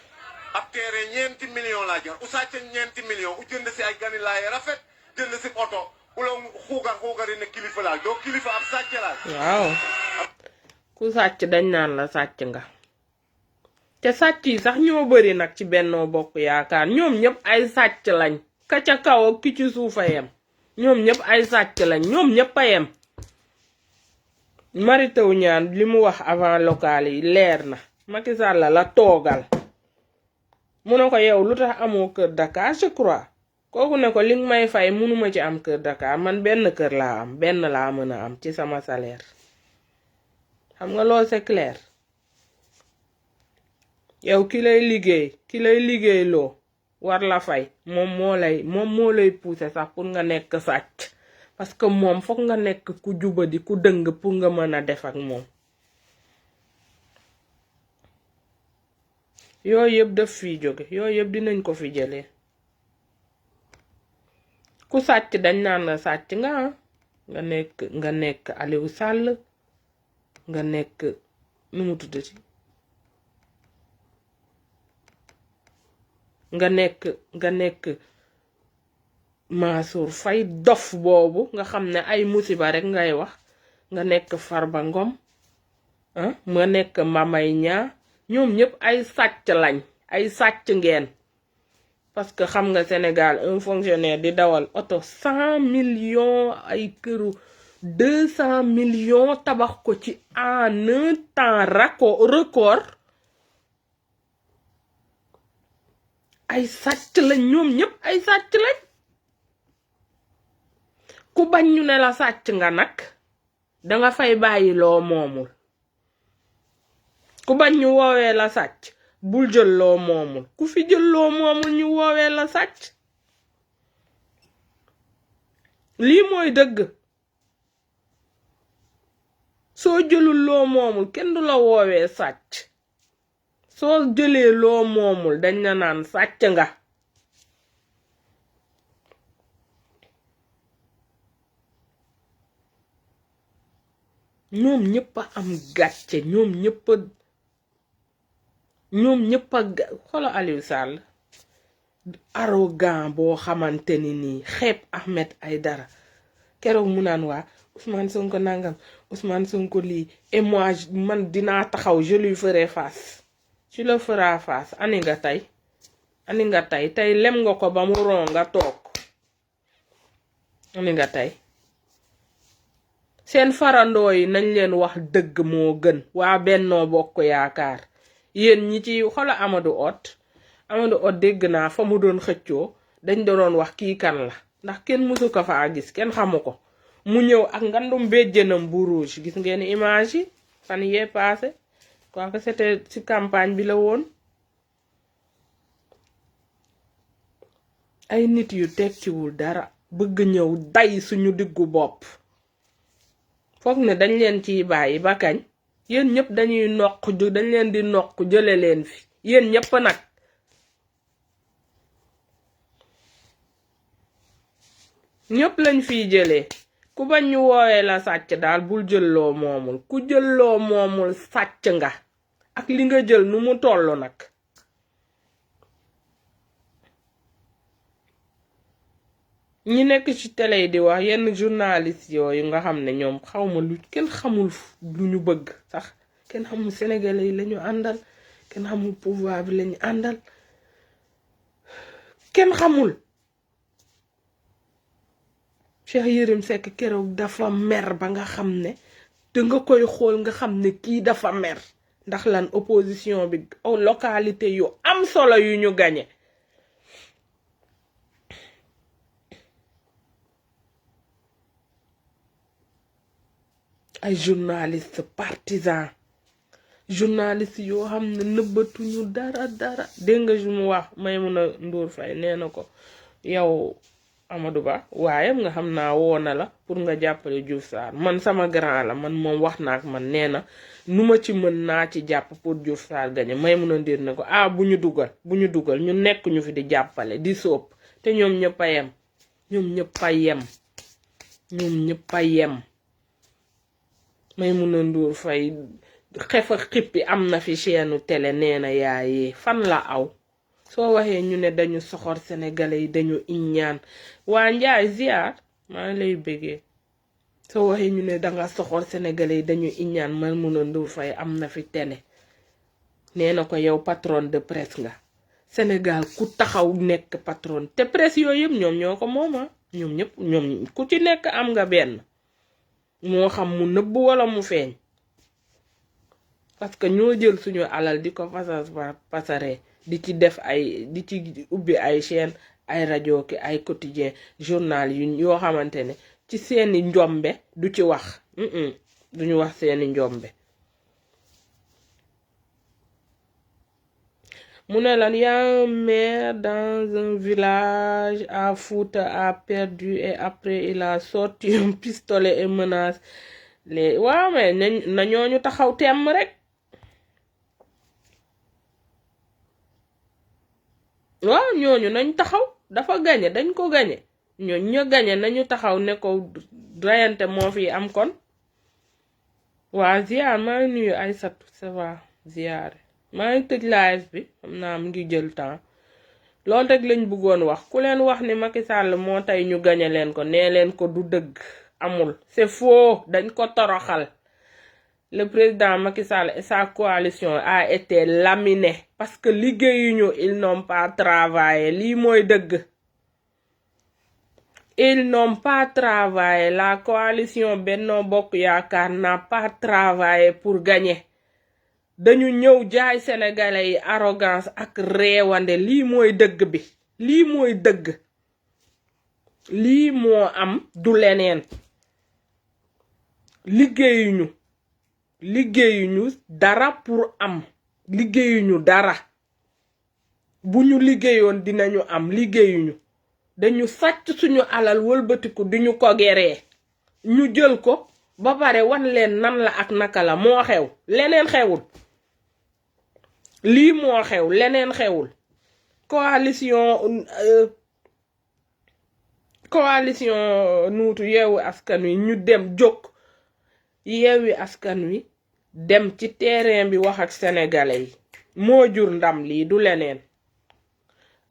ab teere ñeenti million laa jar u sàcce ñeenti million u jënd si ay ganilaay rafet jënd si oto wala xuugari ne kilifa laal doo kilifa ab sàcce laal waaw ku sàcc dañ naan la sàcc nga te sàcc yi sax ñoo bari nag ci Benno Bokk Yaakaar ñoom ñëpp ay sàcc lañ ka ca kaw ak ki ci suufa yem ñoom ñëpp ay sàcc lañ ñoom ñëpp a yem Mary Teuw Niane li mu wax avant local yi leer na Macky Sall la toogal mu ne ko yow lu tax amoo kër Dakar je crois kooku ne ko li nga may fay mënuma ci am kër Dakar man benn kër laa am benn laa mën a am ci sama salaire xam nga loolu c'est clair yow ki lay liggéey loo war la fay moom moo lay pousser sax pour nga nekk sàcc parce que moom foog nga nekk ku jubadi ku dëng pour nga mën a def ak moom yooyu yëpp daf fiy jóge yooyu yëpp dinañ ko fi jëlee ku sàcc dañ naan la sàcc nga nekk Aliou Sall nga nekk nu mu tuddati nga nekk Mansour Faye dof boobu nga xam ne ay musiba rek ngay wax nga nekk Farba Ngom nga nekk Mamay Niang ñoom ñëpp ay sàcc lañ ay sàcc ngeen parce que xam nga Sénégal un fonctionnaire di dawal oto 100 millions ay këru 200 millions tabax ko ci en un temps record ay sàcc lañ ñoom ñëpp ay sàcc lañ ku bañ ñu ne la sàcc nga nag danga fay bàyyi loo moomul ku bañ ñu woowee la sàcc bul jël loo moomul ku fi jël loo moomul ñu woowee la sàcc lii mooy dëgg soo jëlul loo moomul kenn du la woowee sàcc soo jëlee loo moomul dañ la naan sàcc nga ñoom ñëpp a am gàcce ñoom ñëpp a xolo Aliou Sall arrogant boo xamante ni nii xeeb Ahmed Aïdara keroog mu naan waa Ousmane Sonko nangam Ousmane Sonko lii et moi man dinaa taxaw je lui ferai face tu le feras face ani nga tey lem nga ko ba mu ron nga toog ani nga tey seen farandoo yi nañ leen wax dëgg moo gën waa Benno Bokk Yaakaar yéen ñi ci xola Amadou Hott dégg naa fa mu doon xëccoo dañ doon wax kii kan la ndax kenn mësu ko faa gis kenn xamu ko mu ñëw ak ngandum béjjënam bu rouge gis ngeen image yi fan yee passé quoi que c'était ci campagne bi la woon ay nit yu tekkiwul dara bëgg ñëw day suñu diggu bopp foog ne dañ leen ciy bàyyi ba kañ yéen ñëpp dañ leen di noq jële leen fi yéen ñëpp nag ñëpp lañ fiy jëlee ku bañ ñu woowee la sàcc daal bul jël loo moomul ku jël loo moomul sàcc nga ak li nga jël nu mu toll nag. ñi nekk ci télé yi di wax yenn journaliste yooyu nga xam ne ñoom xawma lu kenn xamul lu ñu bëgg sax kenn xamul sénégalais yi lañu àndal kenn xamul pouvoir bi lañu àndal kenn xamul. Cheikh Yérim Seck keroog dafa mer ba nga xam ne danga koy xool nga xam ne kii dafa mer ndax lan opposition bi localité yu am solo yu ñu gañe. ay journaliste partisan journaliste yoo xam ne nëbbatuñu dara dégg nga mu wax Maimouna Ndour Faye nee na ko yow Amadou Ba waaye nga xam naa woona la pour nga jàppale Diouf Sarr man sama grand la man moom wax naa ak man nee na nu ma ci mën naa ci jàpp pour Diouf Sarr gañe Maimouna Ndour ne ko bu ñu dugal ñu nekk ñu fi di jàppale di sóob te ñoom ñëpp a yem ñoom ñëpp a yem Maimouna Ndour Faye xefa xippi am na fi chaîne télé nee na yaayee fan la aw soo waxee ñu ne dañu soxor sénégalais yi dañu iññaan waa Njaay ziar maa ngi lay bëggee soo waxee ñu ne danga soxor sénégalais yi dañu iññaan Maimouna Ndour Faye am na fi télé nee na ko yow patron de presse nga Sénégal ku taxaw nekk patron te presse yooyu yëpp ñoom ñoo ko mooma ñoom ku ci nekk am nga benn moo xam mu nëbb wala mu feeñ parce que ñoo jël suñu alal di ko pasare di ci def di ci ubbi ay chaîne ay rajo ki ay quotidien journal yoo xamante ne ci seeni njombe du ci wax duñu wax seeni njombe. mu ne lan y a un maire dans un village à Fouta a perdu et après il a sorti un pistolet et menace les waaw mais na ñooñu taxaw temm rek waaw ñooñu nañ taxaw dafa gañe dañ ko gañe ñooñu ña gañe nañu taxaw ne ko rayante moo fi am kon waa ziar maa ngi nuyu Aïssatou ça va ziar maa ngi tëj live bi xam naa mu ngi jël temps loolu rek lañ bëggoon wax ku leen wax ni Macky Sall moo tey ñu gañe leen ko nee leen ko du dëgg amul c'est faux dañ ko toroxal le président Macky Sall et sa coalition a été laminé parce que liggéeyuñu ils n'ont pas travaillé lii mooy dëgg ils n'ont pas travaillé la coalition Benno Bokk Yaakaar n'a pas travaillé pour gagner dañu ñëw jaay sénégalais yi arrogance ak réewande lii mooy dëgg bi lii mooy dëgg lii moo am du leneen liggéeyuñu dara pour am liggéeyuñu dara bu ñu liggéeyoon dinañu am liggéeyuñu dañu sàcc suñu alal wëlbatiku di ñu ko geree ñu jël ko ba pare wan leen nan la ak naka la moo xew leneen xewul lii moo xew leneen xewul coalition nuutu yeewu askan wi ñu dem jóg yeewi askan wi dem ci terrain bi wax ak sénégalais yi moo jur ndam lii du leneen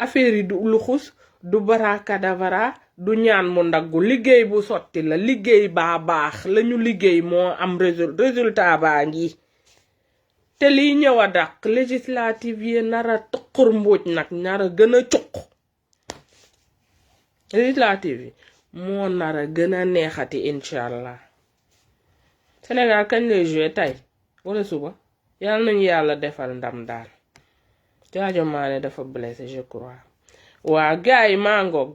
affaire yi du luxus du barakadavara du ñaan mu ndaggu liggéey bu sotti la liggéey baa baax lañu liggéey moo am résultat baa ngi te liy ñëw a dàq législative yi nara tuqur mbuuj nag nara gën a cuq législative yi moo nara gën a neexati incha Sénégal kañ lay joué tey wala suba yàlla nañu yàlla defal ndam daal Sadio Mané dafa blessé je crois waa gars yi maa ngoog